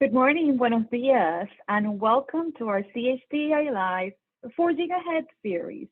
Good morning, buenos dias, and welcome to our CHDI Live Forging Ahead series.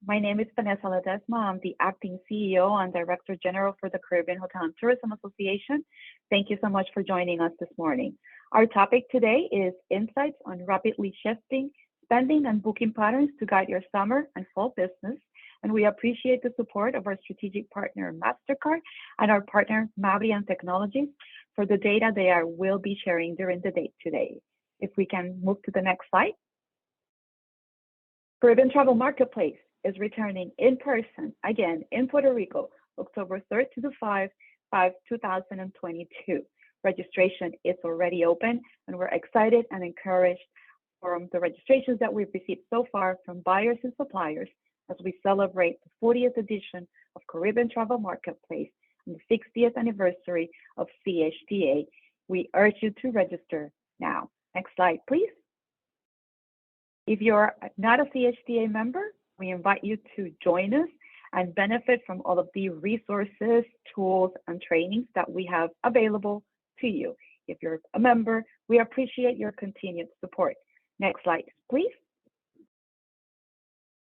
My name is Vanessa Ledesma. I'm the acting CEO and Director General for the Caribbean Hotel and Tourism Association. Thank you so much for joining us this morning. Our topic today is insights on rapidly shifting spending and booking patterns to guide your summer and fall business. And we appreciate the support of our strategic partner, MasterCard, and our partner, Mabrian Technologies, for the data they will be sharing during the day today. If we can move to the next slide. Caribbean Travel Marketplace is returning in person, again, in Puerto Rico, October 3rd to the 5, 2022. Registration is already open, and we're excited and encouraged from the registrations that we've received so far from buyers and suppliers as we celebrate the 40th edition of Caribbean Travel Marketplace and the 60th anniversary of CHDA. We urge you to register now. Next slide, please. If you're not a CHDA member, we invite you to join us and benefit from all of the resources, tools, and trainings that we have available to you. If you're a member, we appreciate your continued support. Next slide, please.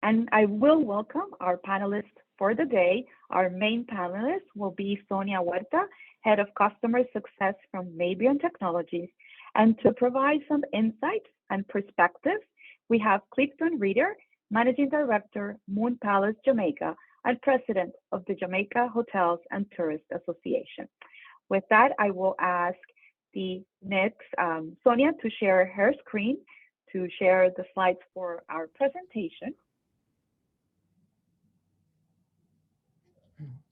And I will welcome our panelists for the day. Our main panelist will be Sonia Huerta, Head of Customer Success from Mabrian Technologies. And to provide some insights and perspectives, we have Clifton Reeder, Managing Director, Moon Palace Jamaica, and President of the Jamaica Hotels and Tourists Association. With that, I will ask the next Sonia to share her screen to share the slides for our presentation.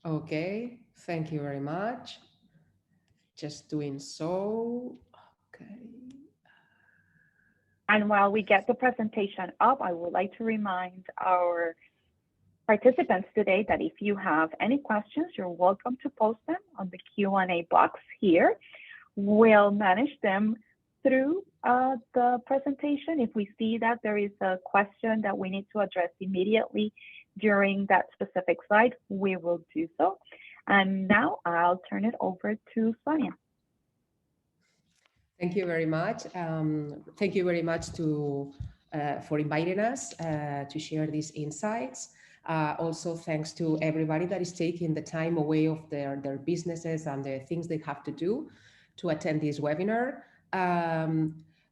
Okay, thank you very much. Just doing so. Okay. And while we get the presentation up, I would like to remind our participants today that if you have any questions, you're welcome to post them on the Q&A box here. We'll manage them through the presentation. If we see that there is a question that we need to address immediately during that specific slide, we will do so. And now I'll turn it over to Sonia. Thank you very much. Thank you very much for inviting us to share these insights. Also, thanks to everybody that is taking the time away of their businesses and the things they have to do to attend this webinar.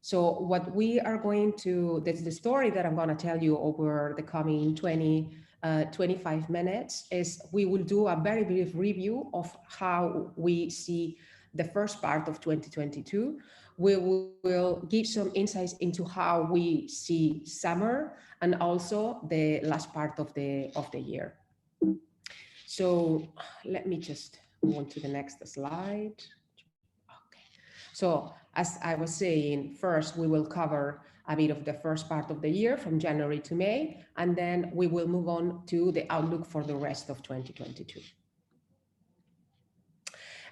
So what we are going to, the story that I'm going to tell you over the coming 25 minutes is we will do a very brief review of how we see the first part of 2022. We will give some insights into how we see summer and also the last part of the year. So let me just move on to the next slide. Okay. So as I was saying, first we will cover a bit of the first part of the year from January to May, and then we will move on to the outlook for the rest of 2022.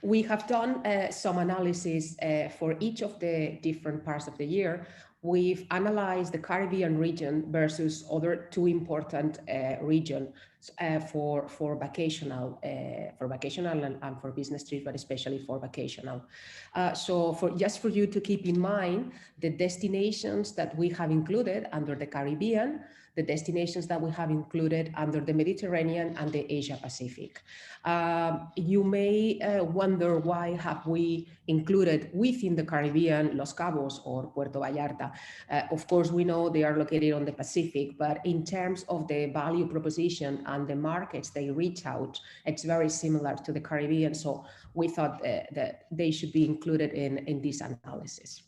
We have done some analysis for each of the different parts of the year. We've analyzed the Caribbean region versus other two important regions for vacational and for business trips, but especially for vacational. So just for you to keep in mind, the destinations that we have included under the Caribbean, the destinations that we have included under the Mediterranean and the Asia Pacific. You may wonder why have we included within the Caribbean Los Cabos or Puerto Vallarta. Of course, we know they are located on the Pacific, but in terms of the value proposition and the markets they reach out, it's very similar to the Caribbean. So we thought that they should be included in this analysis.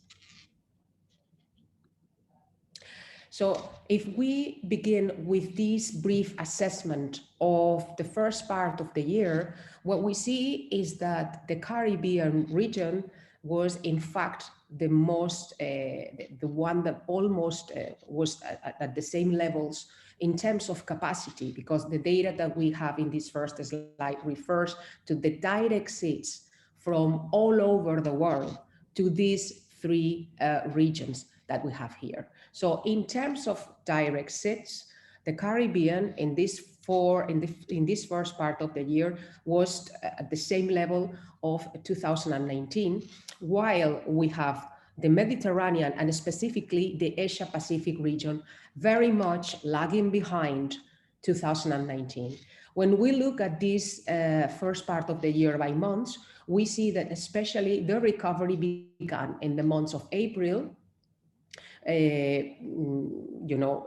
So if we begin with this brief assessment of the first part of the year, what we see is that the Caribbean region was in fact the most, the one that almost was at the same levels in terms of capacity, because the data that we have in this first slide refers to the direct seats from all over the world to these three regions that we have here. So in terms of direct seats, the Caribbean in this first part of the year was at the same level of 2019, while we have the Mediterranean and specifically the Asia Pacific region very much lagging behind 2019. When we look at this first part of the year by months, we see that especially the recovery began in the months of April,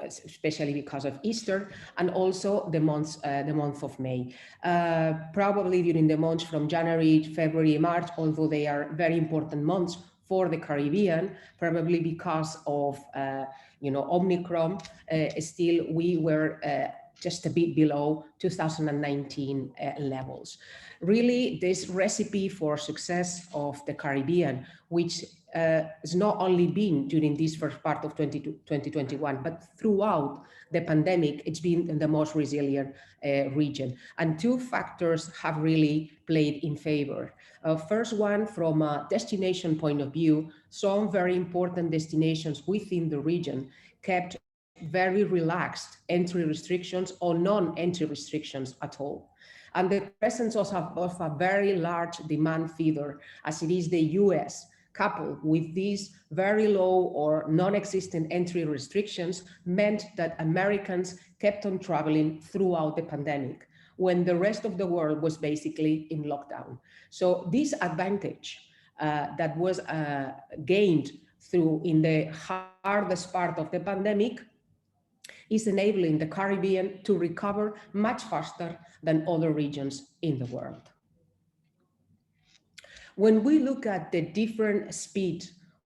especially because of Easter, and also the month of May. Probably during the months from January, February, March, although they are very important months for the Caribbean, probably because of Omicron, still we were just a bit below 2019 levels. Really, this recipe for success of the Caribbean, which has not only been during this first part of 2021, but throughout the pandemic, it's been the most resilient region. And two factors have really played in favor. First one, from a destination point of view, some very important destinations within the region kept very relaxed entry restrictions or non-entry restrictions at all. And the presence of a very large demand feeder, as it is the US, coupled with these very low or non-existent entry restrictions, meant that Americans kept on traveling throughout the pandemic, when the rest of the world was basically in lockdown. So this advantage that was gained in the hardest part of the pandemic is enabling the Caribbean to recover much faster than other regions in the world. When we look at the different speed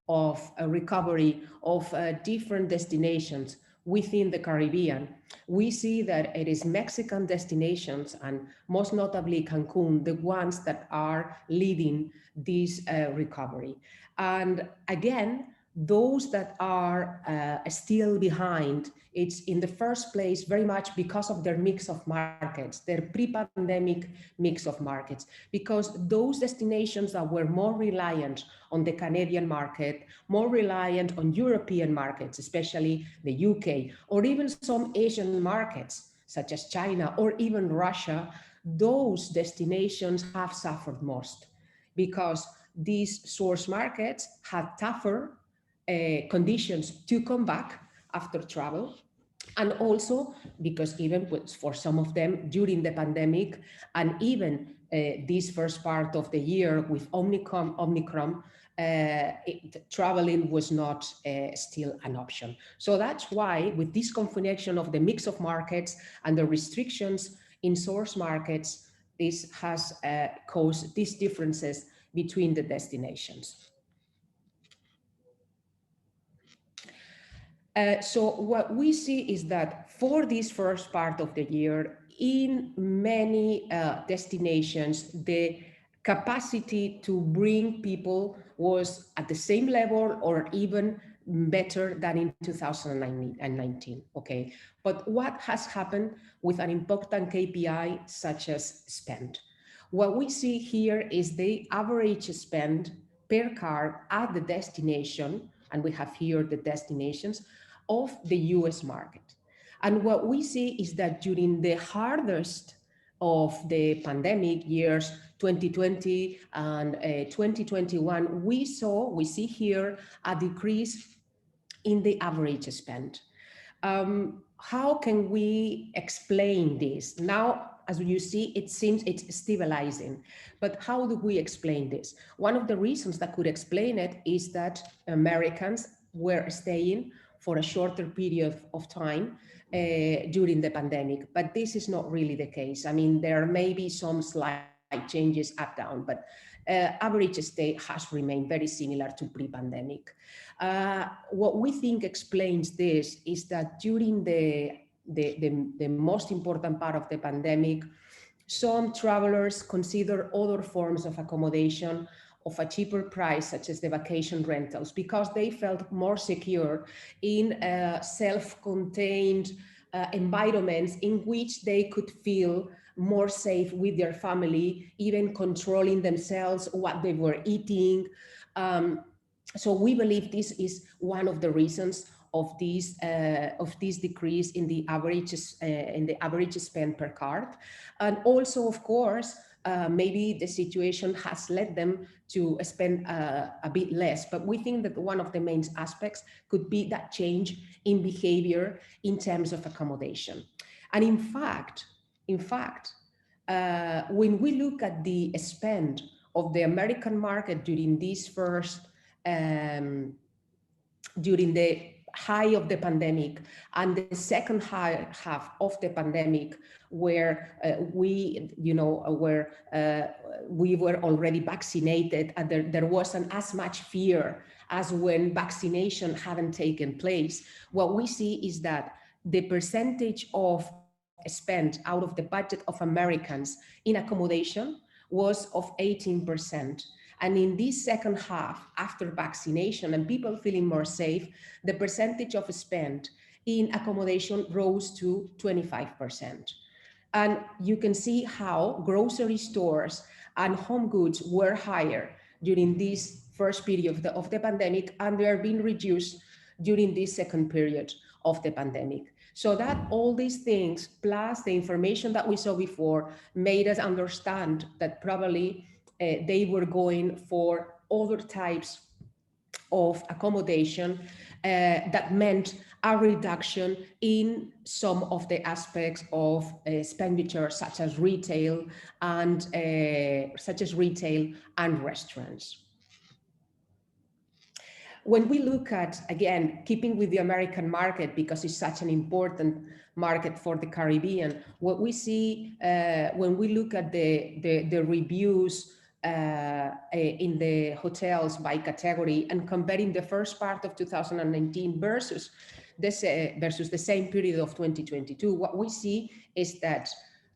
of recovery of different destinations within the Caribbean, we see that it is Mexican destinations, and most notably Cancun, the ones that are leading this recovery. And again, those that are still behind, it's in the first place very much because of their mix of markets, their pre-pandemic mix of markets, because those destinations that were more reliant on the Canadian market, more reliant on European markets, especially the UK, or even some Asian markets, such as China or even Russia, those destinations have suffered most because these source markets had tougher conditions to come back after travel. And also because even for some of them during the pandemic and even this first part of the year with Omicron, traveling was not still an option. So that's why with this connection of the mix of markets and the restrictions in source markets, this has caused these differences between the destinations. So what we see is that for this first part of the year, in many destinations, the capacity to bring people was at the same level or even better than in 2019, okay? But what has happened with an important KPI such as spend? What we see here is the average spend per card at the destination, and we have here the destinations, of the US market. And what we see is that during the hardest of the pandemic years, 2020 and 2021, we see here a decrease in the average spend. How can we explain this? Now, as you see, it seems it's stabilizing, but how do we explain this? One of the reasons that could explain it is that Americans were staying for a shorter period of time during the pandemic, but this is not really the case. I mean, there may be some slight changes up, down, but average stay has remained very similar to pre-pandemic. What we think explains this is that during the most important part of the pandemic, some travelers consider other forms of accommodation of a cheaper price, such as the vacation rentals, because they felt more secure in self-contained environments in which they could feel more safe with their family, even controlling themselves, what they were eating. So we believe this is one of the reasons of this decrease in the average spend per card. And also, of course, maybe the situation has led them to spend a bit less. But we think that one of the main aspects could be that change in behavior in terms of accommodation. And in fact, when we look at the spend of the American market during this first, during the high of the pandemic and the second half of the pandemic, where we were already vaccinated, and there wasn't as much fear as when vaccination hadn't taken place, what we see is that the percentage of spent out of the budget of Americans in accommodation was of 18%. And in this second half, after vaccination and people feeling more safe, the percentage of spend in accommodation rose to 25%. And you can see how grocery stores and home goods were higher during this first period of the pandemic, and they are being reduced during this second period of the pandemic. So that all these things, plus the information that we saw before, made us understand that probably they were going for other types of accommodation that meant a reduction in some of the aspects of expenditure, such as retail and restaurants. When we look at, again, keeping with the American market, because it's such an important market for the Caribbean, what we see when we look at the reviews in the hotels by category and comparing the first part of 2019 versus the same period of 2022, what we see is that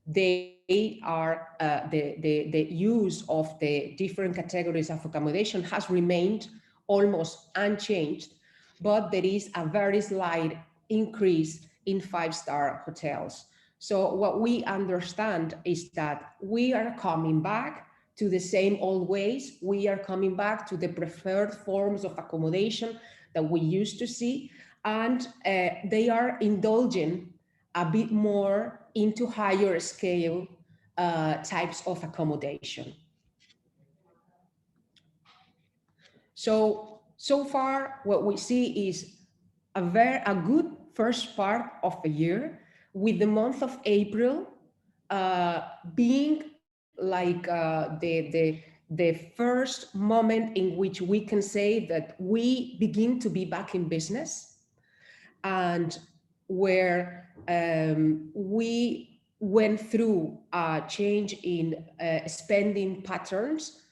they are the use of the different categories of accommodation has remained almost unchanged, but there is a very slight increase in five-star hotels. So what we understand is that we are coming back to the same old ways. We are coming back to the preferred forms of accommodation that we used to see, and they are indulging a bit more into higher scale types of accommodation. So far, what we see is a good first part of the year, with the month of April being like the first moment in which we can say that we begin to be back in business, and where we went through a change in spending patterns.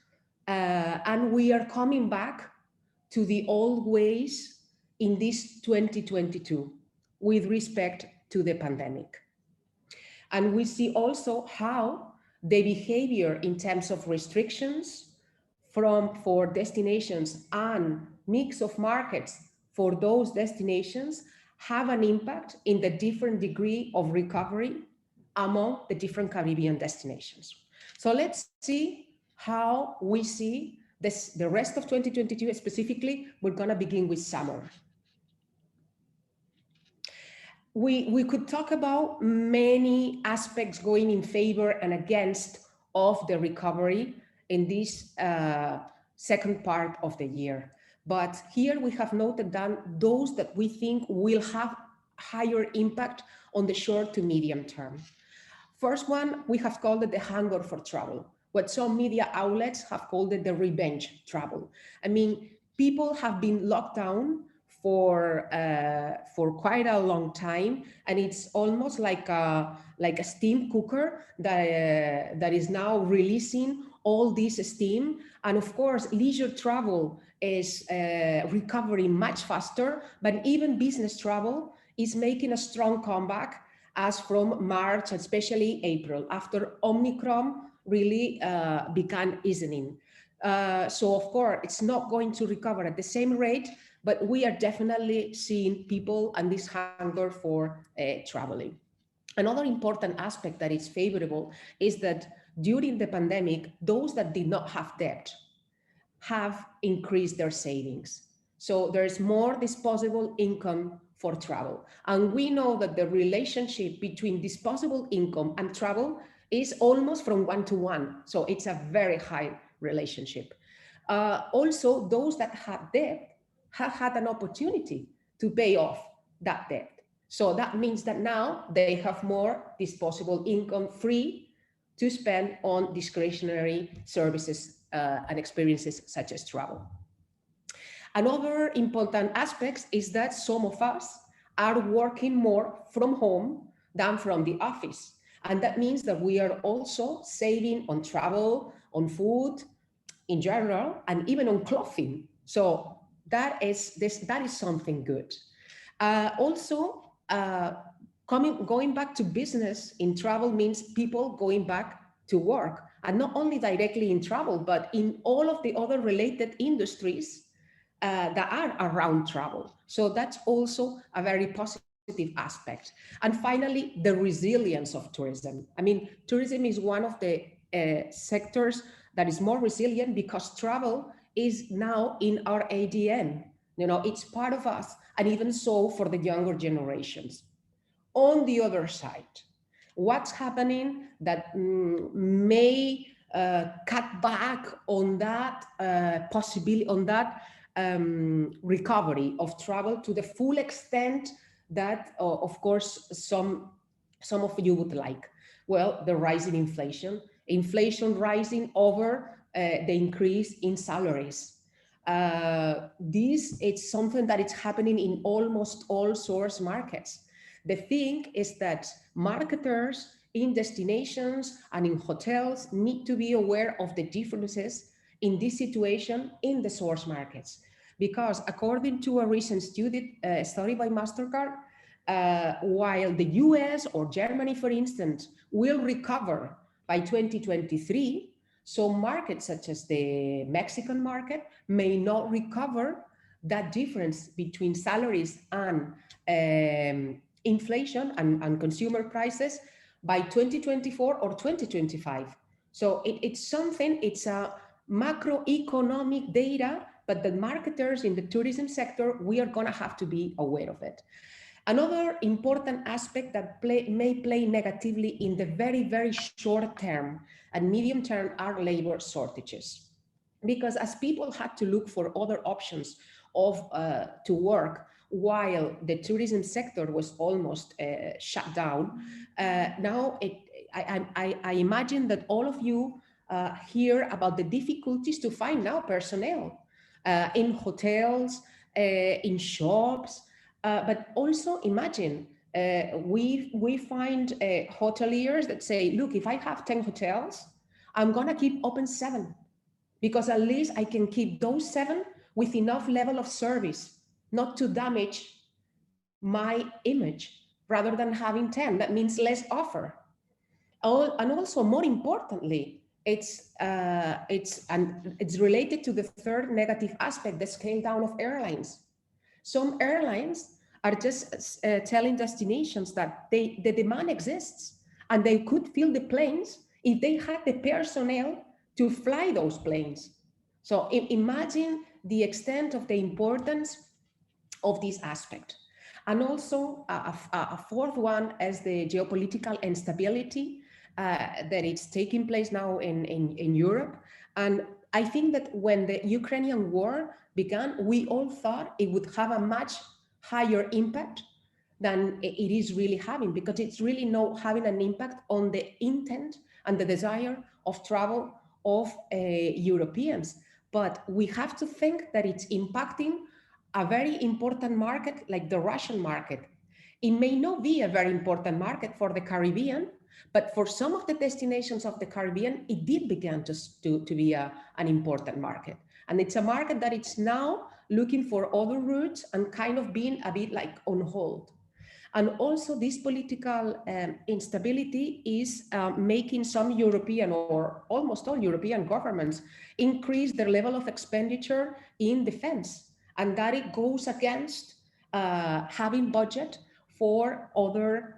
And we are coming back to the old ways in this 2022 with respect to the pandemic. And we see also how the behavior in terms of restrictions for destinations and mix of markets for those destinations have an impact in the different degree of recovery among the different Caribbean destinations. So let's see how we see this, the rest of 2022. Specifically, we're going to begin with summer. We could talk about many aspects going in favor and against of the recovery in this second part of the year. But here we have noted down those that we think will have higher impact on the short to medium term. First one, we have called it the hunger for travel. What some media outlets have called it the revenge travel. I mean, people have been locked down for quite a long time, and it's almost like a steam cooker that is now releasing all this steam. And of course, leisure travel is recovering much faster, but even business travel is making a strong comeback as from March, especially April, after Omicron really began easing. So of course, it's not going to recover at the same rate, but we are definitely seeing people and this hunger for traveling. Another important aspect that is favorable is that during the pandemic, those that did not have debt have increased their savings. So there's more disposable income for travel. And we know that the relationship between disposable income and travel is almost from 1 to 1. So it's a very high relationship. Also, those that have debt have had an opportunity to pay off that debt. So that means that now they have more disposable income free to spend on discretionary services and experiences such as travel. Another important aspect is that some of us are working more from home than from the office. And that means that we are also saving on travel, on food in general, and even on clothing. So that is something good. Also, going back to business in travel means people going back to work, and not only directly in travel, but in all of the other related industries that are around travel. So that's also a very positive aspect. And finally, the resilience of tourism. I mean, tourism is one of the sectors that is more resilient because travel is now in our ADN. You know, it's part of us, and even so for the younger generations. On the other side, what's happening that may cut back on that possibility, on that recovery of travel to the full extent that, of course, some of you would like? Well, the rising inflation rising over the increase in salaries. This is something that is happening in almost all source markets. The thing is that marketers in destinations and in hotels need to be aware of the differences in this situation in the source markets. Because according to a recent study by MasterCard, while the US or Germany, for instance, will recover by 2023, so markets such as the Mexican market may not recover that difference between salaries and inflation and consumer prices by 2024 or 2025. So it's a macroeconomic data, but the marketers in the tourism sector, we are gonna have to be aware of it. Another important aspect that may play negatively in the very, very short term and medium term are labor shortages. Because as people had to look for other options to work while the tourism sector was almost shut down, now I imagine that all of you hear about the difficulties to find now personnel in hotels, in shops, but also imagine we find hoteliers that say, look, if I have 10 hotels, I'm gonna keep open 7, because at least I can keep those 7 with enough level of service, not to damage my image, rather than having 10. That means less offer. And also, more importantly, it's related to the third negative aspect, the scale down of airlines. Some airlines are just telling destinations that the demand exists and they could fill the planes if they had the personnel to fly those planes. So imagine the extent of the importance of this aspect. And also a fourth one is the geopolitical instability that is taking place now in Europe. And I think that when the Ukrainian war began, we all thought it would have a much higher impact than it is really having, because it's really not having an impact on the intent and the desire of travel of Europeans. But we have to think that it's impacting a very important market like the Russian market. It may not be a very important market for the Caribbean, but for some of the destinations of the Caribbean, it did begin to be an important market. And it's a market that it's now looking for other routes and kind of being a bit like on hold. And also this political instability is making some European or almost all European governments increase their level of expenditure in defense. And that it goes against having budget for other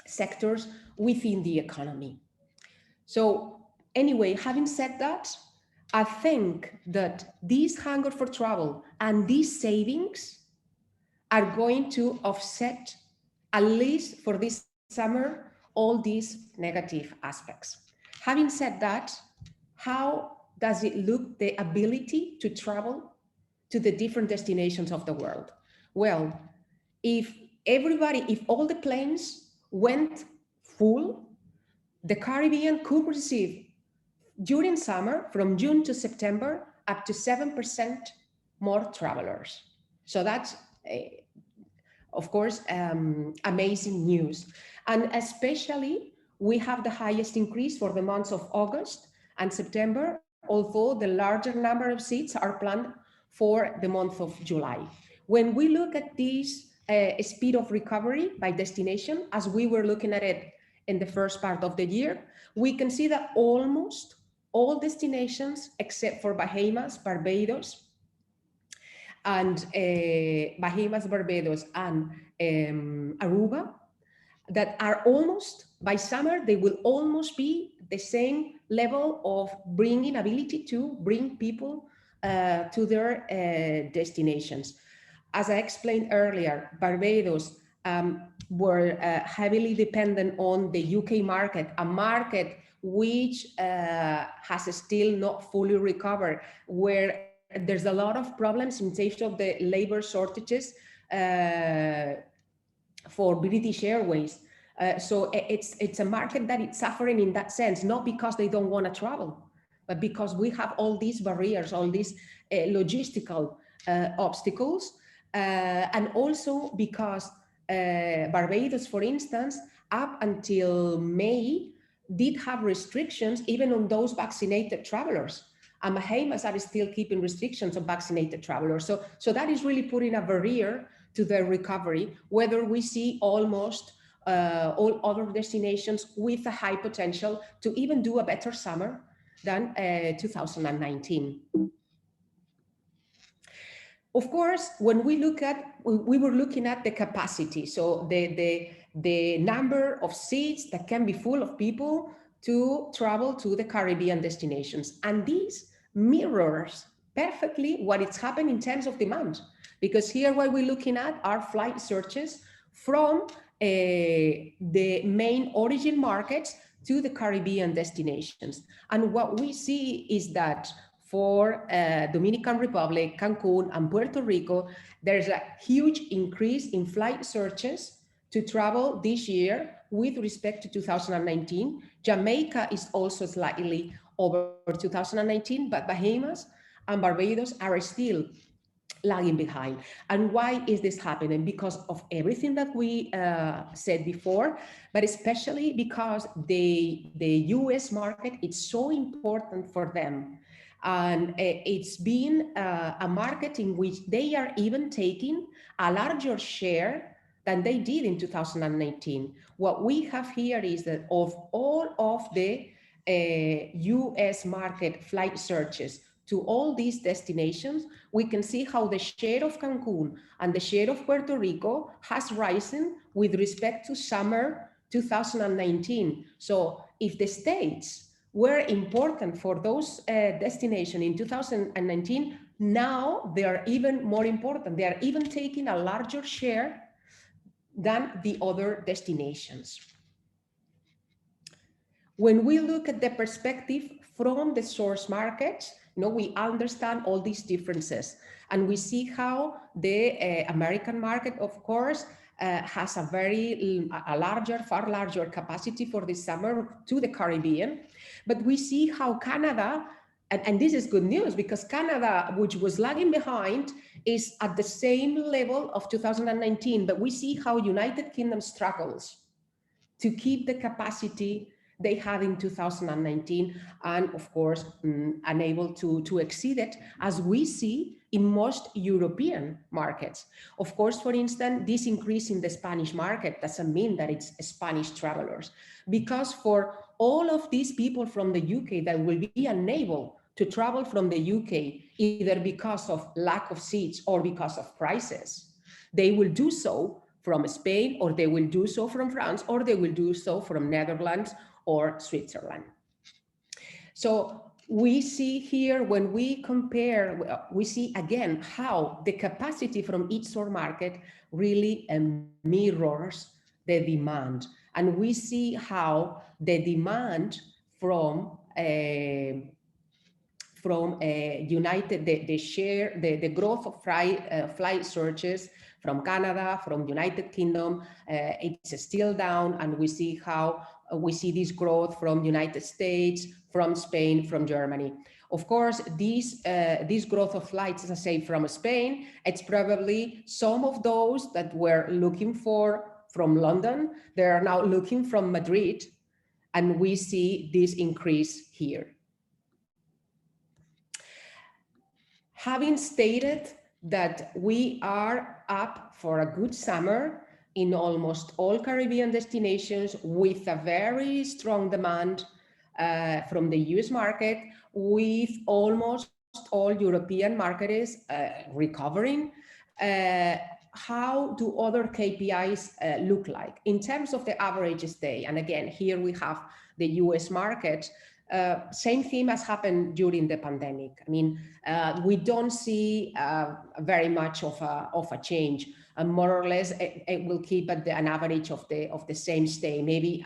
sectors within the economy. So anyway, having said that, I think that this hunger for travel and these savings are going to offset, at least for this summer, all these negative aspects. Having said that, how does it look, the ability to travel to the different destinations of the world? Well, if all the planes went full, the Caribbean could receive during summer, from June to September, up to 7% more travelers. So that's, of course, amazing news. And especially, we have the highest increase for the months of August and September, although the larger number of seats are planned for the month of July. When we look at this speed of recovery by destination, as we were looking at it in the first part of the year, we can see that almost all destinations, except for Bahamas, Barbados, and Aruba, that are almost, by summer, they will almost be the same level of ability to bring people to their destinations. As I explained earlier, Barbados were heavily dependent on the UK market, a market which has still not fully recovered, where there's a lot of problems in terms of the labor shortages for British Airways. So it's a market that it's suffering in that sense, not because they don't want to travel, but because we have all these barriers, all these logistical obstacles, and also because Barbados, for instance, up until May, did have restrictions even on those vaccinated travelers. And Bahamas are still keeping restrictions on vaccinated travelers. So that is really putting a barrier to their recovery, whether we see almost all other destinations with a high potential to even do a better summer than 2019. Of course, when we were looking at the capacity, so the number of seats that can be full of people to travel to the Caribbean destinations. And this mirrors perfectly what is happening in terms of demand. Because here what we're looking at are flight searches from the main origin markets to the Caribbean destinations. And what we see is that for Dominican Republic, Cancun, and Puerto Rico, there's a huge increase in flight searches to travel this year with respect to 2019. Jamaica is also slightly over 2019, but Bahamas and Barbados are still lagging behind. And why is this happening? Because of everything that we said before, but especially because the US market is so important for them. And it's been a market in which they are even taking a larger share than they did in 2019. What we have here is that of all of the US market flight searches to all these destinations, we can see how the share of Cancun and the share of Puerto Rico has risen with respect to summer 2019. So if the States were important for those destinations in 2019, now they are even more important. They are even taking a larger share than the other destinations. When we look at the perspective from the source markets, we understand all these differences, and we see how the American market, of course, has a far larger capacity for this summer to the Caribbean. But we see how Canada, and this is good news because Canada, which was lagging behind, is at the same level of 2019, but we see how United Kingdom struggles to keep the capacity they had in 2019, and of course, unable to exceed it, as we see in most European markets. Of course, for instance, this increase in the Spanish market doesn't mean that it's Spanish travelers, because for all of these people from the UK that will be unable to travel from the UK, either because of lack of seats or because of prices, they will do so from Spain, or they will do so from France, or they will do so from Netherlands or Switzerland. So we see here, when we compare, we see again how the capacity from each source market really mirrors the demand. And we see how the demand from United, the growth of flight searches from Canada, from United Kingdom, it's still down, and we see how we see this growth from United States, from Spain, from Germany. Of course, this growth of flights, as I say, from Spain, it's probably some of those that were looking from London, they are now looking from Madrid, and we see this increase here. Having stated that we are up for a good summer in almost all Caribbean destinations with a very strong demand from the US market, with almost all European markets recovering, how do other KPIs look like in terms of the average stay? And again, here we have the US market. Same theme as happened during the pandemic. I mean, we don't see very much of a change, and more or less it will keep at an average of the same stay, maybe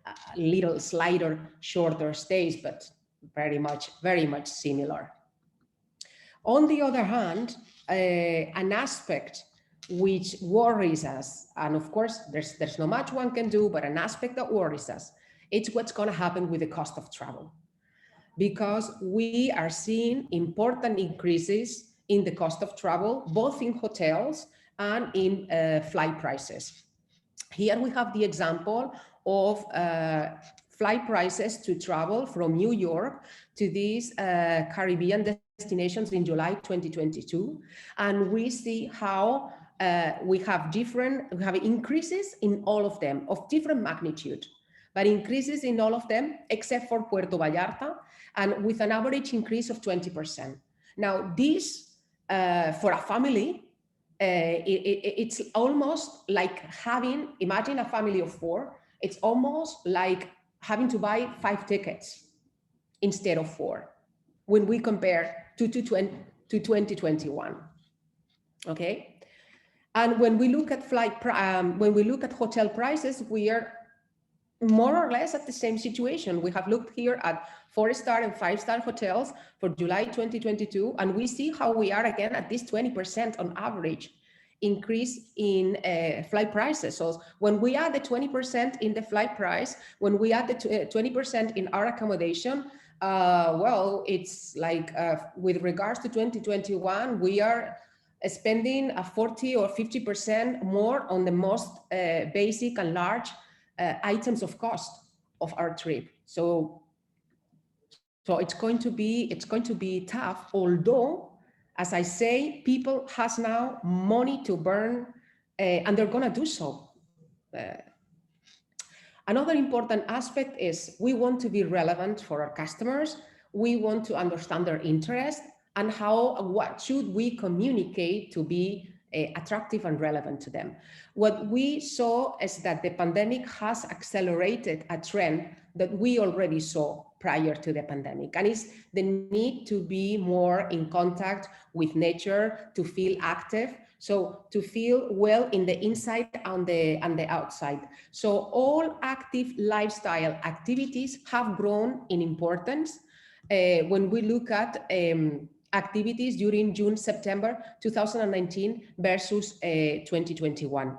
a little slighter, shorter stays, but very much similar. On the other hand, an aspect which worries us, and of course there's not much one can do, but an aspect that worries us, it's what's going to happen with the cost of travel, because we are seeing important increases in the cost of travel, both in hotels and in flight prices. Here we have the example of flight prices to travel from New York to these Caribbean destinations in July 2022, and we see how we have increases in all of them of different magnitude, but increases in all of them except for Puerto Vallarta, and with an average increase of 20%. Now this, for a family, it's almost like having, imagine a family of 4, it's almost like having to buy 5 tickets instead of 4, when we compare to 2021, okay? And when we look at hotel prices, we are more or less at the same situation. We have looked here at 4-star and 5-star hotels for July 2022, and we see how we are again at this 20% on average increase in flight prices. So when we add the 20% in the flight price, when we add the 20% in our accommodation, well, it's like with regards to 2021, we are spending a 40 or 50% more on the most basic and large items of cost of our trip. So it's going to be tough, although, as I say, people has now money to burn, and they're gonna do so. Another important aspect is we want to be relevant for our customers. We want to understand their interest and what should we communicate to be attractive and relevant to them. What we saw is that the pandemic has accelerated a trend that we already saw prior to the pandemic, and it's the need to be more in contact with nature, to feel active, so to feel well in the inside and the outside. So all active lifestyle activities have grown in importance. When we look at activities during June-September 2019 versus 2021.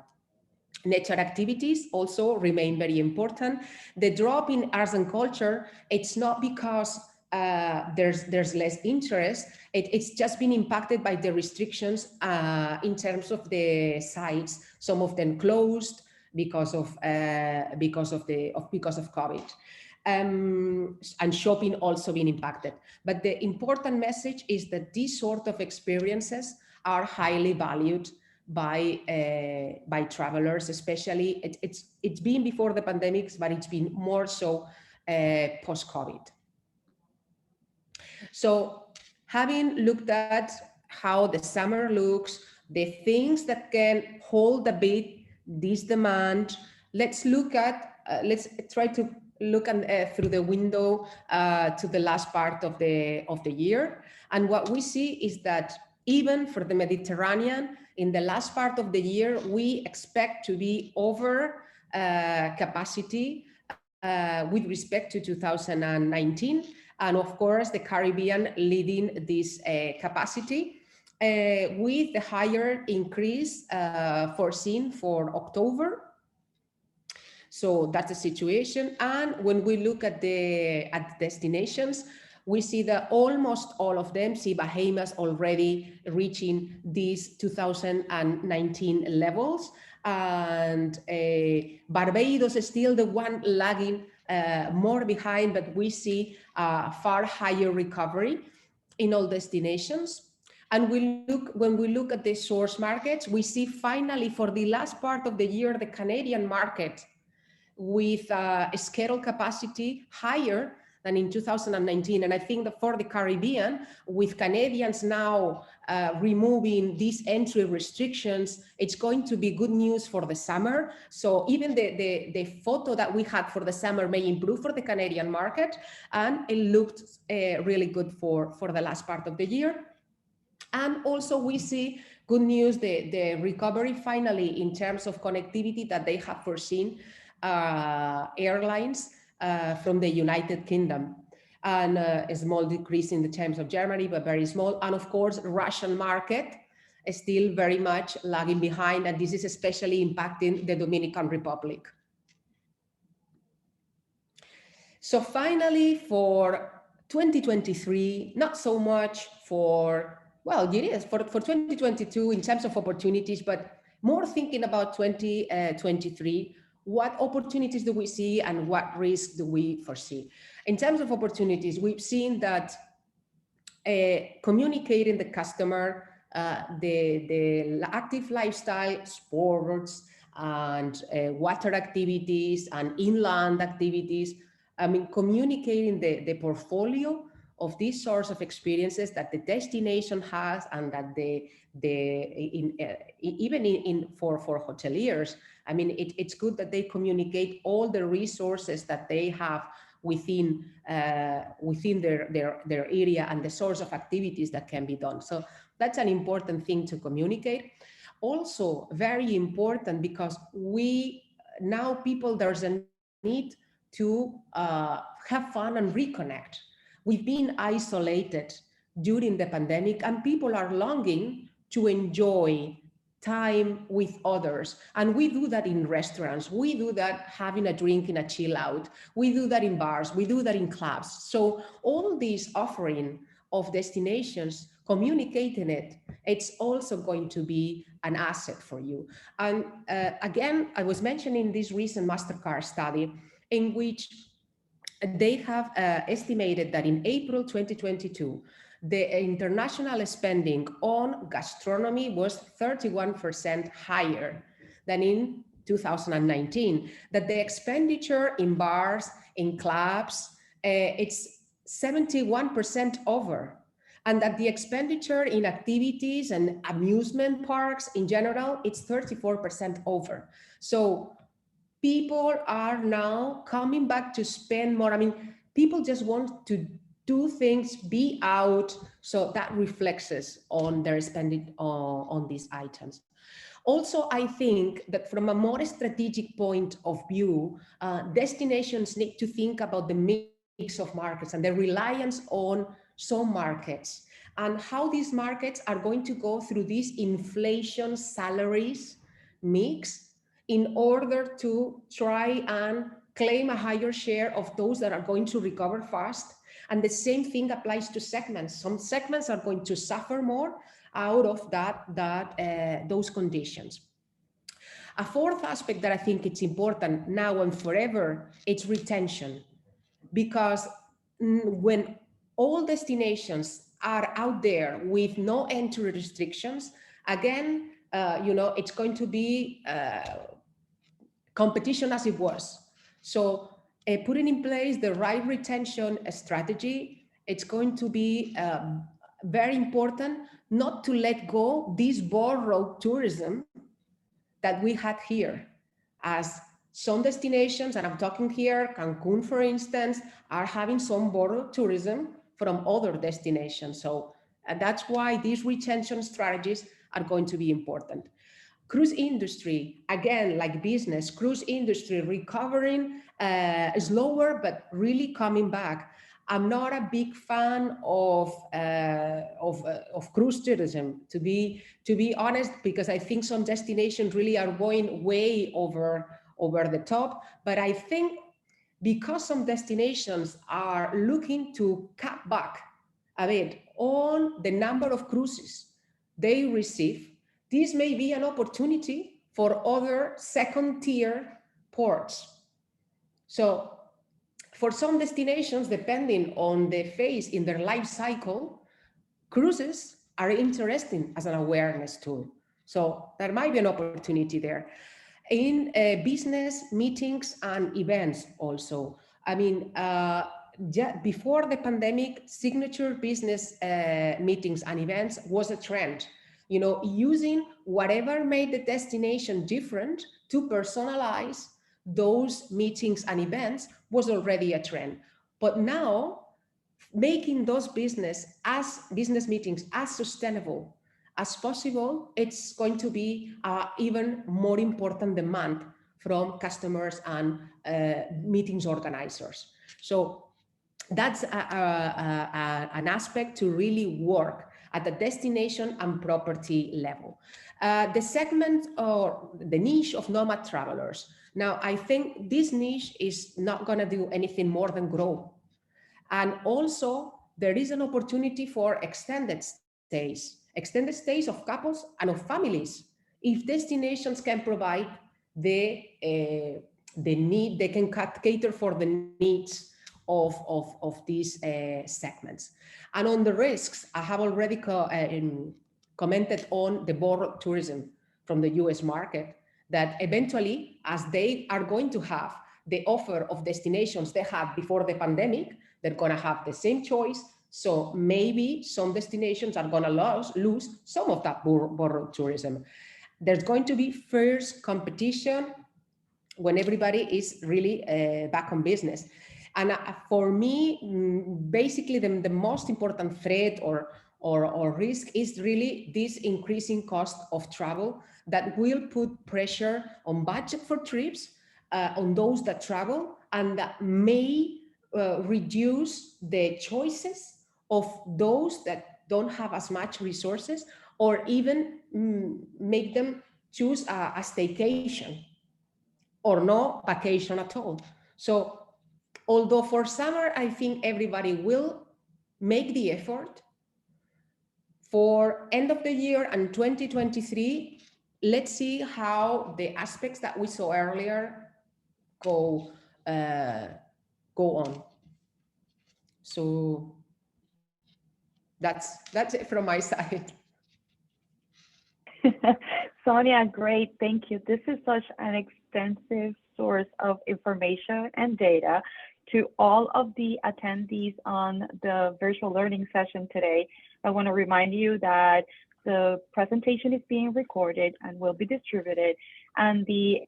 Nature activities also remain very important. The drop in arts and culture, it's not because there's less interest, it's just been impacted by the restrictions in terms of the sites. Some of them closed because of COVID. And shopping also been impacted. But the important message is that these sort of experiences are highly valued by travelers, especially it's been before the pandemics, but it's been more so post-COVID. So having looked at how the summer looks, the things that can hold a bit this demand, let's try to look through the window to the last part of the year. And what we see is that even for the Mediterranean, in the last part of the year, we expect to be over capacity with respect to 2019. And of course, the Caribbean leading this capacity with the higher increase foreseen for October. So that's the situation. And when we look at the destinations, we see that almost all of them see Bahamas already reaching these 2019 levels. And Barbados is still the one lagging more behind, but we see far higher recovery in all destinations. And when we look at the source markets, we see finally for the last part of the year, the Canadian market with a scheduled capacity higher than in 2019. And I think that for the Caribbean, with Canadians now removing these entry restrictions, it's going to be good news for the summer. So even the photo that we had for the summer may improve for the Canadian market, and it looked really good for the last part of the year. And also we see good news, the recovery finally in terms of connectivity that they have foreseen airlines from the United Kingdom, and a small decrease in the terms of Germany, but very small. And of course, Russian market is still very much lagging behind, and this is especially impacting the Dominican Republic. So finally, for 2023, not so much for, well, it is for 2022 in terms of opportunities, but more thinking about 2023, what opportunities do we see and what risks do we foresee? In terms of opportunities, we've seen that communicating the customer, the active lifestyle, sports, and water activities and inland activities, I mean, communicating the portfolio of these sorts of experiences that the destination has, and that even for hoteliers, I mean, it's good that they communicate all the resources that they have within their area and the sorts of activities that can be done. So that's an important thing to communicate. Also very important, because there's a need to have fun and reconnect. We've been isolated during the pandemic, and people are longing to enjoy time with others. And we do that in restaurants. We do that having a drink in a chill out. We do that in bars. We do that in clubs. So all these offering of destinations, communicating it's also going to be an asset for you. And again, I was mentioning this recent MasterCard study in which they have estimated that in April 2022, the international spending on gastronomy was 31% higher than in 2019, that the expenditure in bars, in clubs, it's 71% over, and that the expenditure in activities and amusement parks in general, it's 34% over. So people are now coming back to spend more. I mean, people just want to do things, be out, so that reflects on their spending on these items. Also, I think that from a more strategic point of view, destinations need to think about the mix of markets and the reliance on some markets, and how these markets are going to go through this inflation salaries mix in order to try and claim a higher share of those that are going to recover fast. And the same thing applies to segments. Some segments are going to suffer more out of those conditions. A fourth aspect that I think it's important now and forever, it's retention. Because when all destinations are out there with no entry restrictions, again, it's going to be competition as it was. So putting in place the right retention strategy, it's going to be very important not to let go this borrowed tourism that we had here, as some destinations, and I'm talking here, Cancun, for instance, are having some borrowed tourism from other destinations. So that's why these retention strategies are going to be important. cruise industry, again, like business, cruise industry recovering slower, but really coming back. I'm not a big fan of cruise tourism, to be honest, because I think some destinations really are going way over the top. But I think because some destinations are looking to cut back a bit on the number of cruises they receive, this may be an opportunity for other second-tier ports. So for some destinations, depending on the phase in their life cycle, cruises are interesting as an awareness tool. So there might be an opportunity there. In business meetings and events also. I mean, before the pandemic, signature business meetings and events was a trend. You know, using whatever made the destination different to personalize those meetings and events was already a trend. But now, making those business meetings as sustainable as possible, it's going to be even more important demand from customers and meetings organizers. So that's an aspect to really work at the destination and property level. The segment or the niche of nomad travelers. Now, I think this niche is not going to do anything more than grow. And also, there is an opportunity for extended stays of couples and of families. If destinations can provide the need, they can cater for the needs of these segments. And on the risks, I have already commented on the borrowed tourism from the US market, that eventually, as they are going to have the offer of destinations they had before the pandemic, they're going to have the same choice. So maybe some destinations are going to lose some of that borrowed tourism. There's going to be fierce competition when everybody is really back on business. And for me, basically the most important threat or risk is really this increasing cost of travel that will put pressure on budget for trips, on those that travel, and that may reduce the choices of those that don't have as much resources, or even make them choose a staycation or no vacation at all. So although for summer, I think everybody will make the effort, for end of the year and 2023, let's see how the aspects that we saw earlier go on. So that's it from my side. Sonia, great, thank you. This is such an extensive source of information and data to all of the attendees on the virtual learning session today. I want to remind you that the presentation is being recorded and will be distributed, and the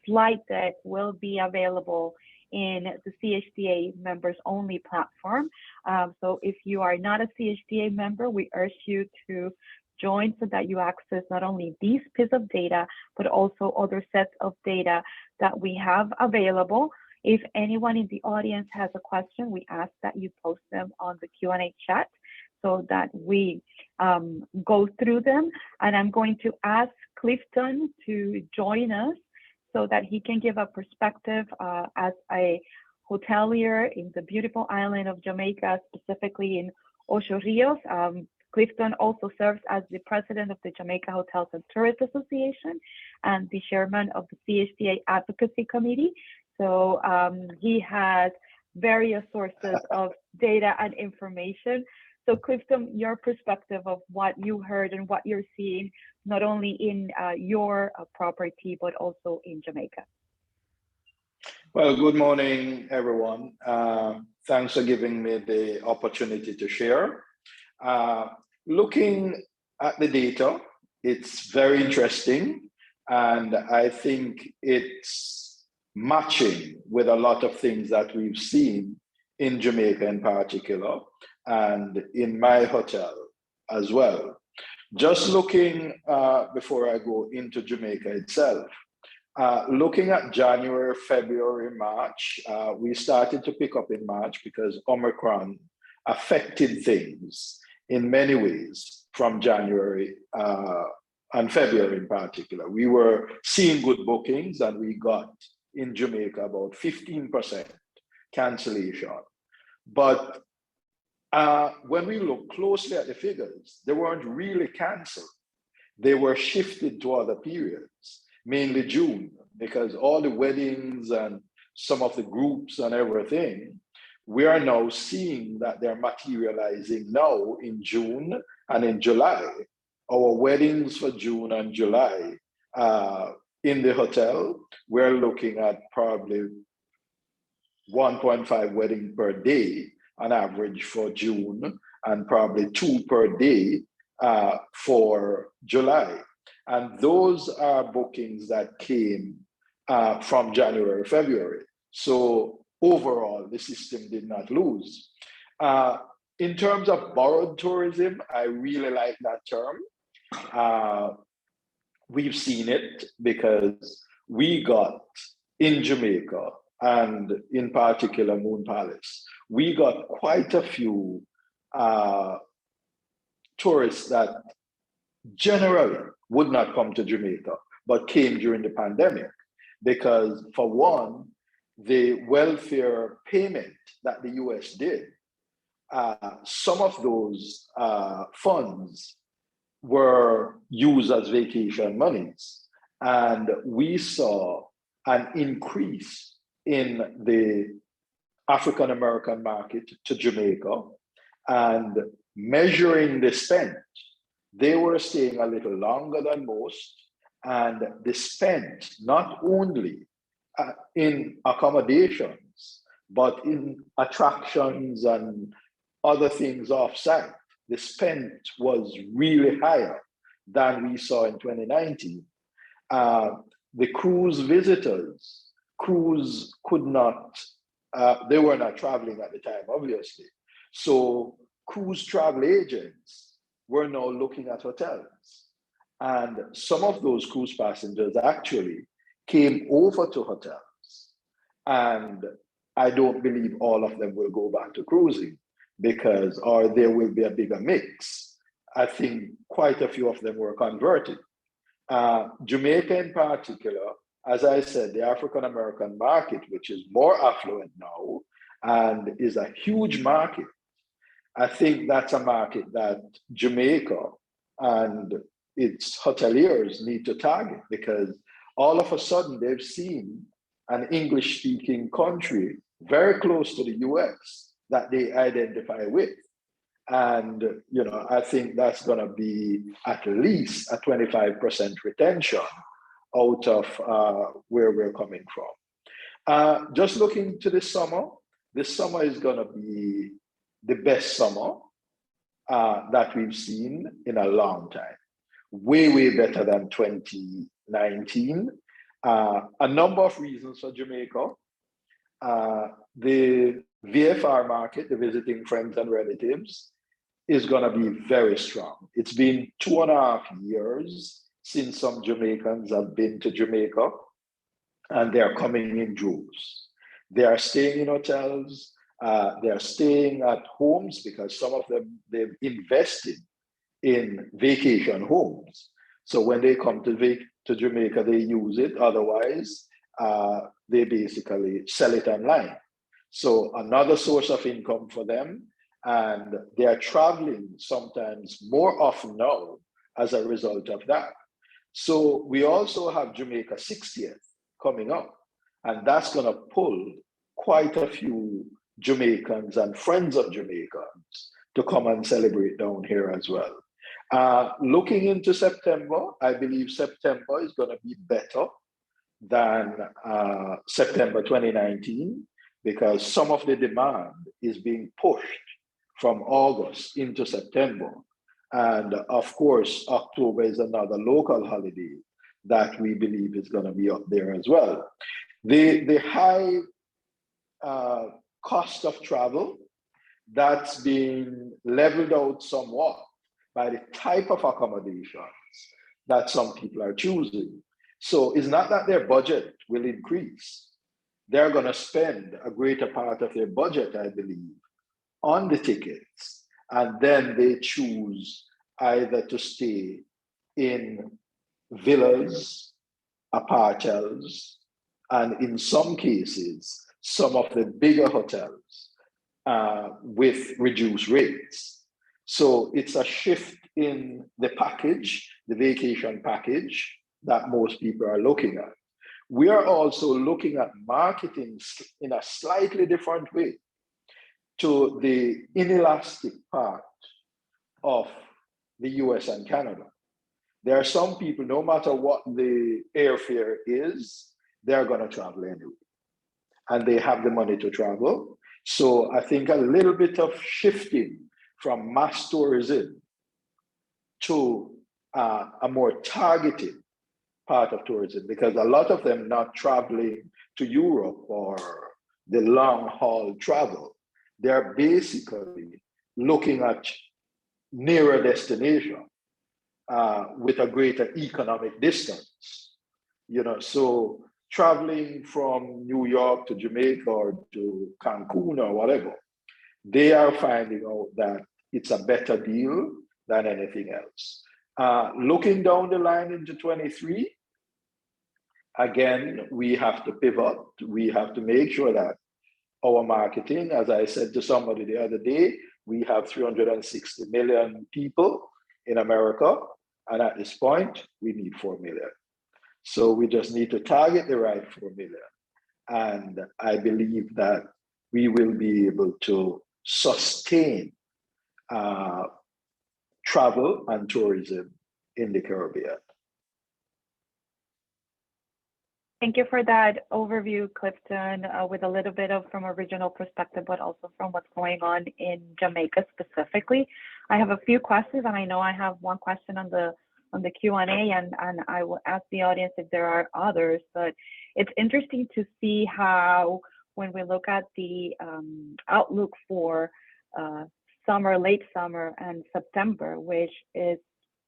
slide deck will be available in the CHDA members only platform. So if you are not a CHDA member, we urge you to join so that you access not only these pieces of data, but also other sets of data that we have available. If anyone in the audience has a question, we ask that you post them on the Q&A chat so that we go through them. And I'm going to ask Clifton to join us so that he can give a perspective as a hotelier in the beautiful island of Jamaica, specifically in Ocho Rios. Clifton also serves as the president of the Jamaica Hotels and Tourists Association and the chairman of the CHDA Advocacy Committee. So he has various sources of data and information. So Clifton, your perspective of what you heard and what you're seeing, not only in your property, but also in Jamaica. Well, good morning, everyone. Thanks for giving me the opportunity to share. Looking at the data, it's very interesting, and I think it's matching with a lot of things that we've seen in Jamaica in particular, and in my hotel as well. Just looking, before I go into Jamaica itself, looking at January, February, March, we started to pick up in March because Omicron affected things in many ways from January and February in particular. We were seeing good bookings, and we got in Jamaica about 15% cancellation. But when we look closely at the figures, they weren't really canceled. They were shifted to other periods, mainly June, because all the weddings and some of the groups and everything, we are now seeing that they're materializing now in June and in July. Our weddings for June and July in the hotel, we're looking at probably 1.5 weddings per day on average for June, and probably 2 per day for July. And those are bookings that came from January, February. So overall, the system did not lose. In terms of borrowed tourism, I really like that term. We've seen it because we got in Jamaica, and in particular Moon Palace, we got quite a few tourists that generally would not come to Jamaica, but came during the pandemic. Because for one, the welfare payment that the US did, some of those funds were used as vacation monies. And we saw an increase in the African American market to Jamaica, and measuring the spend, they were staying a little longer than most, and the spend not only in accommodations, but in attractions and other things off-site, the spend was really higher than we saw in 2019. The cruise visitors, cruise could not, they were not traveling at the time, obviously. So cruise travel agents were now looking at hotels. And some of those cruise passengers actually came over to hotels. And I don't believe all of them will go back to cruising, because, or there will be a bigger mix. I think quite a few of them were converted. Jamaica in particular, as I said, the African American market, which is more affluent now and is a huge market, I think that's a market that Jamaica and its hoteliers need to target, because all of a sudden they've seen an English-speaking country very close to the US that they identify with. And I think that's going to be at least a 25% retention out of where we're coming from. Just looking to this summer is going to be the best summer that we've seen in a long time. Way better than 2019. A number of reasons for Jamaica. The VFR market, the visiting friends and relatives, is going to be very strong. It's been 2.5 years since some Jamaicans have been to Jamaica, and they're coming in droves. They are staying in hotels, they are staying at homes, because some of them, they've invested in vacation homes. So when they come to Jamaica, they use it. Otherwise, they basically sell it online. So another source of income for them, and they are traveling sometimes more often now as a result of that. So we also have Jamaica 60th coming up, and that's going to pull quite a few Jamaicans and friends of Jamaicans to come and celebrate down here as well. Looking into September, I believe September is going to be better than September 2019, because some of the demand is being pushed from August into September. And of course, October is another local holiday that we believe is going to be up there as well. The high cost of travel, that's being leveled out somewhat, by the type of accommodations that some people are choosing. So it's not that their budget will increase. They're going to spend a greater part of their budget, I believe, on the tickets, and then they choose either to stay in villas, apartels, and in some cases, some of the bigger hotels with reduced rates. So it's a shift in the package, the vacation package that most people are looking at. We are also looking at marketing in a slightly different way to the inelastic part of the US and Canada. There are some people, no matter what the airfare is, they're going to travel anyway. And they have the money to travel. So I think a little bit of shifting from mass tourism to a more targeted part of tourism, because a lot of them not traveling to Europe or the long haul travel. They're basically looking at nearer destination with a greater economic distance. So traveling from New York to Jamaica or to Cancun or whatever, they are finding out that it's a better deal than anything else. Looking down the line into 23, again, we have to pivot. We have to make sure that our marketing, as I said to somebody the other day, we have 360 million people in America. And at this point, we need 4 million. So we just need to target the right 4 million. And I believe that we will be able to sustain travel and tourism in the Caribbean. Thank you for that overview, Clifton, with a little bit of from a regional perspective, but also from what's going on in Jamaica specifically. I have a few questions, and I know I have one question on the Q&A, and I will ask the audience if there are others. But it's interesting to see how, when we look at the outlook for summer, late summer, and September, which is,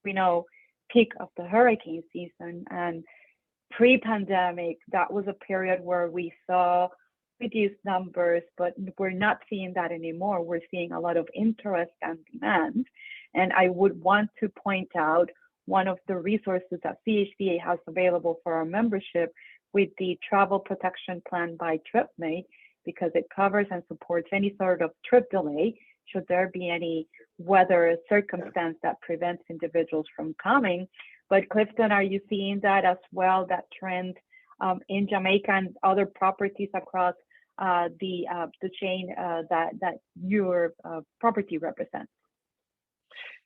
we know, peak of the hurricane season, and pre-pandemic, that was a period where we saw reduced numbers, but we're not seeing that anymore. We're seeing a lot of interest and demand. And I would want to point out one of the resources that CHDA has available for our membership with the Travel Protection Plan by TripMate, because it covers and supports any sort of trip delay should there be any weather circumstance that prevents individuals from coming. But Clifton, are you seeing that as well, that trend in Jamaica and other properties across the chain that your property represents?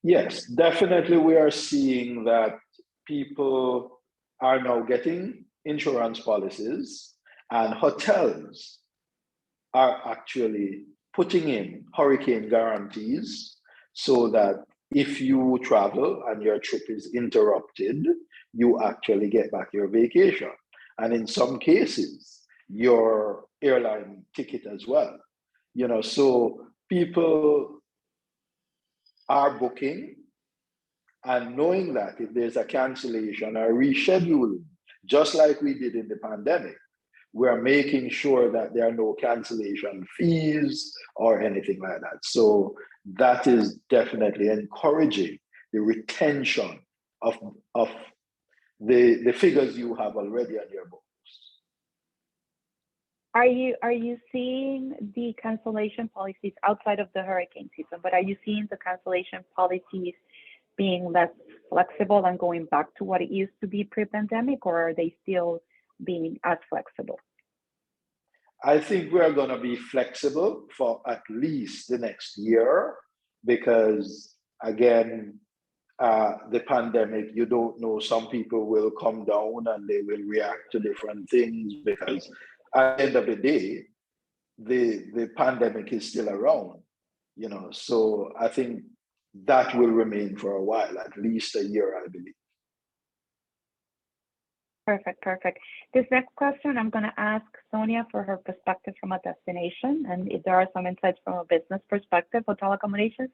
Yes, definitely we are seeing that people are now getting insurance policies, and hotels are actually putting in hurricane guarantees so that if you travel and your trip is interrupted, you actually get back your vacation. And in some cases, your airline ticket as well. So people are booking and knowing that if there's a cancellation or rescheduling, just like we did in the pandemic, we're making sure that there are no cancellation fees or anything like that. So that is definitely encouraging the retention of the figures you have already on your books. Are you seeing the cancellation policies outside of the hurricane season, but are you seeing the cancellation policies being less flexible and going back to what it used to be pre-pandemic, or are they still being as flexible? I think we're going to be flexible for at least the next year, because again, the pandemic, you don't know, some people will come down and they will react to different things, because at the end of the day, the pandemic is still around, so I think that will remain for a while, at least a year, I believe. Perfect. This next question, I'm going to ask Sonia for her perspective from a destination, and if there are some insights from a business perspective, hotel accommodations.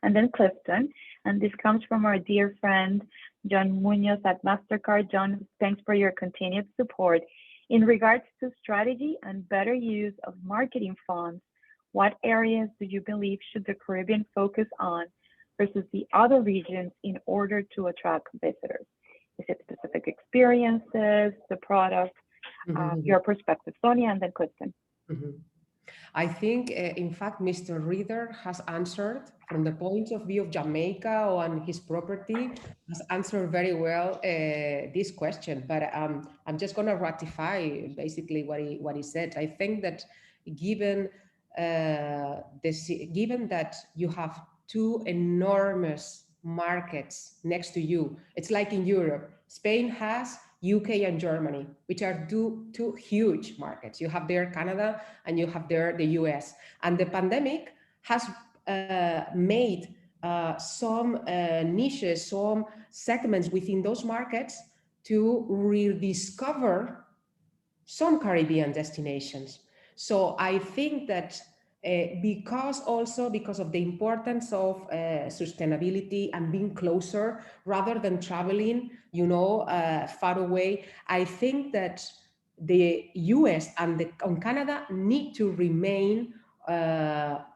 and then Clifton. And this comes from our dear friend, John Munoz at MasterCard. John, thanks for your continued support. In regards to strategy and better use of marketing funds, what areas do you believe should the Caribbean focus on versus the other regions in order to attract visitors? Is it specific experiences, the product, your perspective? Sonia and then Clifton. I think, in fact, Mr. Reader has answered from the point of view of Jamaica and his property, has answered very well this question. But I'm just going to ratify basically what he said. I think that given given that you have two enormous markets next to you, it's like in Europe. Spain has UK and Germany, which are two huge markets. You have there Canada and you have there the US. And the pandemic has made some niches, some segments within those markets to rediscover some Caribbean destinations. So I think that because of the importance of sustainability and being closer rather than traveling, far away, I think that the US and Canada need to remain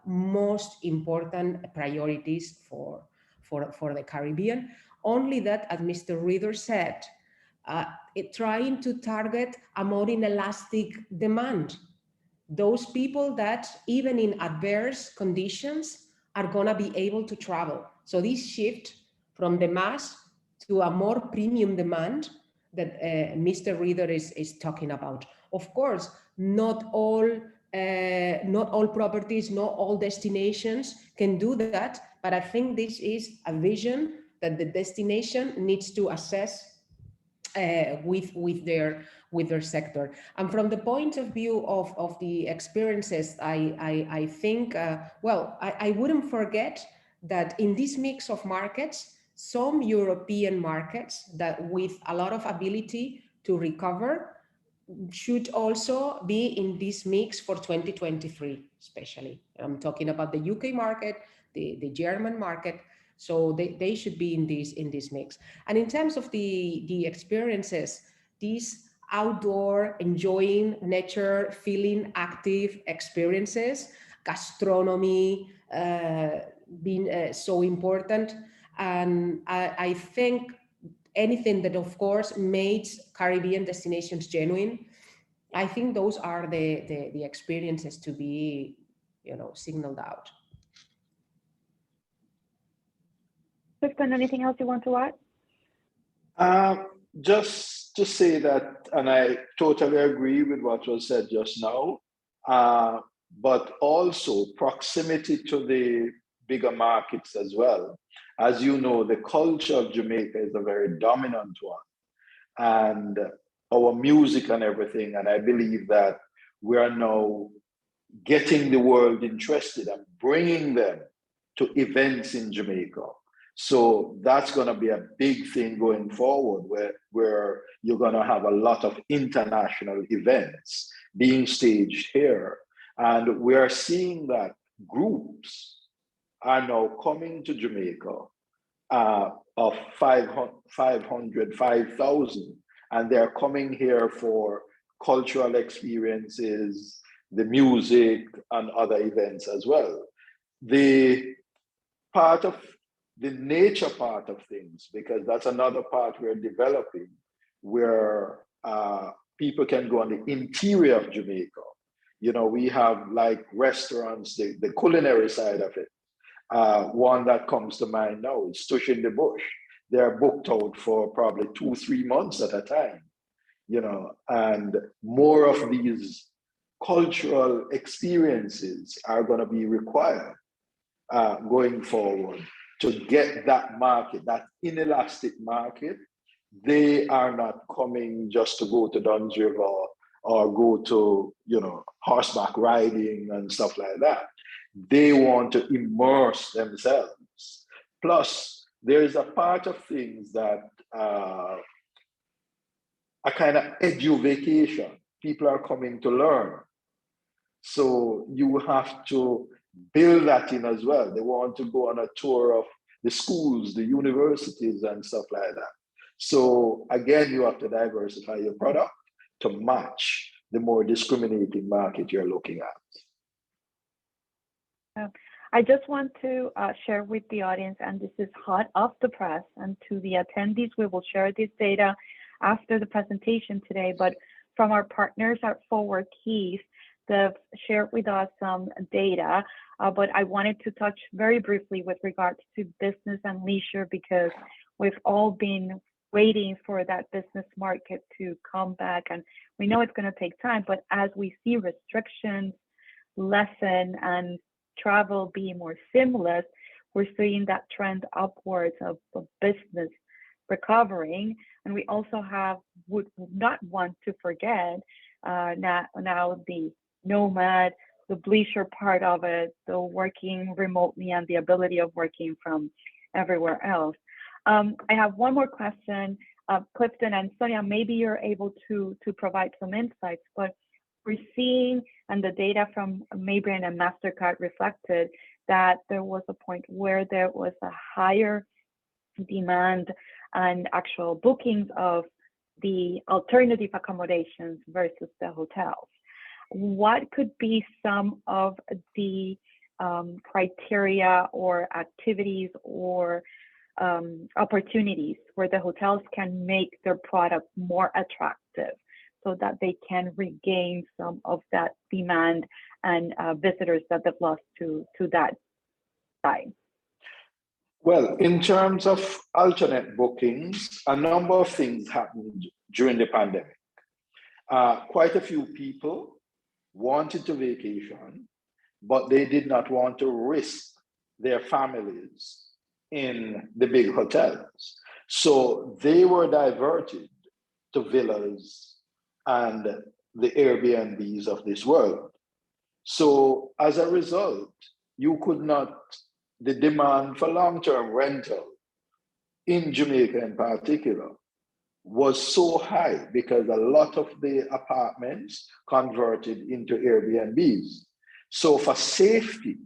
most important priorities for the Caribbean. Only that, as Mr. Reader said, trying to target a more inelastic demand. Those people that even in adverse conditions are gonna be able to travel. So this shift from the mass to a more premium demand that Mr. Reader is talking about. Of course, not all properties, not all destinations can do that, but I think this is a vision that the destination needs to assess with their sector. And from the point of view of the experiences, I think, I wouldn't forget that in this mix of markets, some European markets that with a lot of ability to recover should also be in this mix for 2023, especially. I'm talking about the UK market, the German market. So they should be in this mix. And in terms of the experiences, these outdoor, enjoying nature, feeling active experiences, gastronomy being so important. And I think anything that, of course, makes Caribbean destinations genuine, I think those are the experiences to be, signaled out. Clifton, anything else you want to add? Just to say that, and I totally agree with what was said just now, but also proximity to the bigger markets as well. As you know, the culture of Jamaica is a very dominant one, and our music and everything, and I believe that we are now getting the world interested and bringing them to events in Jamaica. So that's going to be a big thing going forward, where you're going to have a lot of international events being staged here. And we are seeing that groups are now coming to Jamaica of 500, 5,000, and they're coming here for cultural experiences, the music, and other events as well. The nature part of things, because that's another part we're developing, where people can go on the interior of Jamaica. We have like restaurants, the culinary side of it. One that comes to mind now is Tush in the Bush. They're booked out for probably 2-3 months at a time, and more of these cultural experiences are going to be required going forward to get that market, that inelastic market. They are not coming just to go to Dunn's River or go to, horseback riding and stuff like that. They want to immerse themselves. Plus, there's a part of things that a kind of edu-vacation. People are coming to learn. So you have to build that in as well. They want to go on a tour of the schools, the universities, and stuff like that. So again, you have to diversify your product to match the more discriminating market you're looking at. I just want to share with the audience, and this is hot off the press, and to the attendees, we will share this data after the presentation today, but from our partners at Forward Keys, they've shared with us some data, but I wanted to touch very briefly with regards to business and leisure, because we've all been waiting for that business market to come back, and we know it's going to take time, but as we see restrictions lessen and travel be more seamless, we're seeing that trend upwards of business recovering. And we also would not want to forget now the nomad, the leisure part of it, the working remotely and the ability of working from everywhere else. I have one more question, Clifton and Sonia, maybe you're able to provide some insights, but we're seeing, and the data from Maybrand and MasterCard reflected that there was a point where there was a higher demand and actual bookings of the alternative accommodations versus the hotels. What could be some of the criteria or activities or opportunities where the hotels can make their product more attractive so that they can regain some of that demand and visitors that they've lost to that side? Well, in terms of alternate bookings, a number of things happened during the pandemic. Quite a few people wanted to vacation, but they did not want to risk their families in the big hotels. So they were diverted to villas and the Airbnbs of this world. So as a result, the demand for long-term rental in Jamaica in particular was so high because a lot of the apartments converted into Airbnbs. So for safety,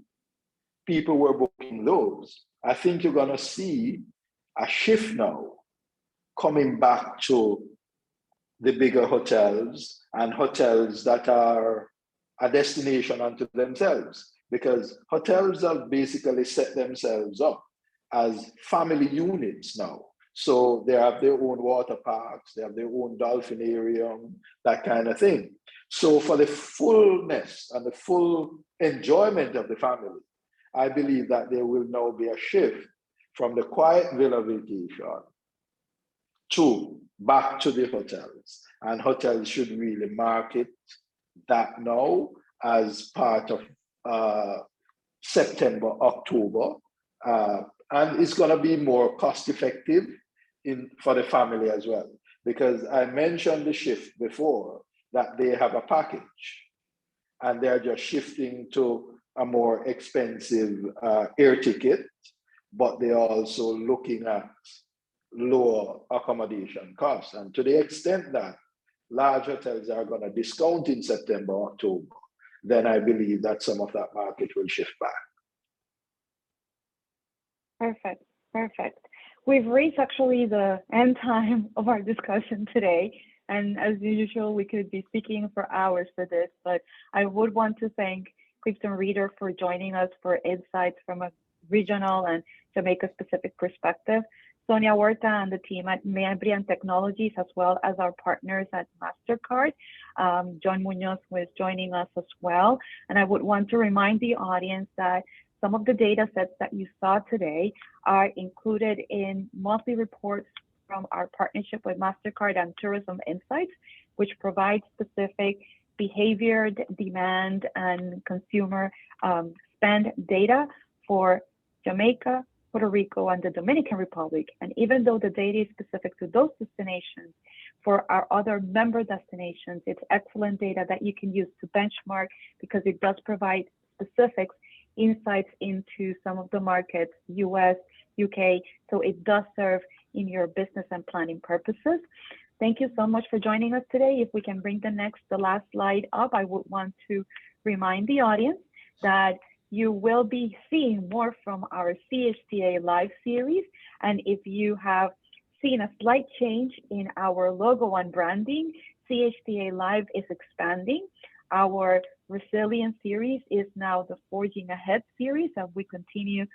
people were booking those. I think you're going to see a shift now coming back to the bigger hotels and hotels that are a destination unto themselves, because hotels have basically set themselves up as family units now. So they have their own water parks, they have their own dolphinarium, that kind of thing. So for the fullness and the full enjoyment of the family, I believe that there will now be a shift from the quiet villa vacation back to the hotels. And hotels should really market that now as part of September, October. And it's going to be more cost effective for the family as well. Because I mentioned the shift before, that they have a package and they're just shifting to a more expensive air ticket, but they're also looking at lower accommodation costs. And to the extent that large hotels are going to discount in September, October, then I believe that some of that market will shift back. Perfect, perfect. We've reached actually the end time of our discussion today. And as usual, we could be speaking for hours for this, but I would want to thank Clifton Reeder for joining us for insights from a regional and Jamaica-specific perspective. Sonia Huerta and the team at Maybrand Technologies, as well as our partners at MasterCard. John Munoz was joining us as well. And I would want to remind the audience that some of the data sets that you saw today are included in monthly reports from our partnership with MasterCard and Tourism Insights, which provides specific behavior, demand, and consumer spend data for Jamaica, Puerto Rico, and the Dominican Republic. And even though the data is specific to those destinations, for our other member destinations, it's excellent data that you can use to benchmark, because it does provide specific insights into some of the markets, US, UK, so it does serve in your business and planning purposes. Thank you so much for joining us today. If we can bring the last slide up, I would want to remind the audience that you will be seeing more from our CHTA Live series. And if you have seen a slight change in our logo and branding, CHTA Live is expanding. Our Resilience series is now the Forging Ahead series, and we continue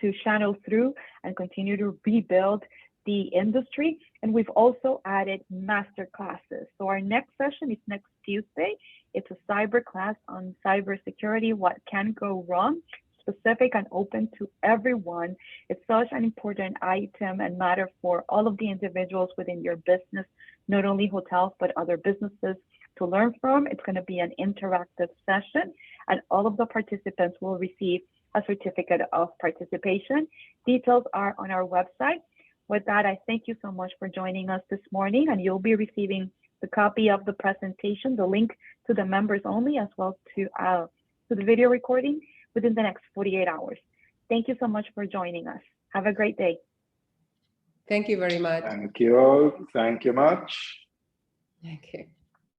to channel through and continue to rebuild the industry. And we've also added master classes. So our next session is next Tuesday. It's a cyber class on cybersecurity, what can go wrong, specific and open to everyone. It's such an important item and matter for all of the individuals within your business, not only hotels, but other businesses to learn from. It's going to be an interactive session, and all of the participants will receive a certificate of participation. Details are on our website. With that, I thank you so much for joining us this morning, and you'll be receiving the copy of the presentation, the link to the members only, as well to the video recording within the next 48 hours. Thank you so much for joining us. Have a great day. Thank you very much. Thank you. Thank you much. Thank you.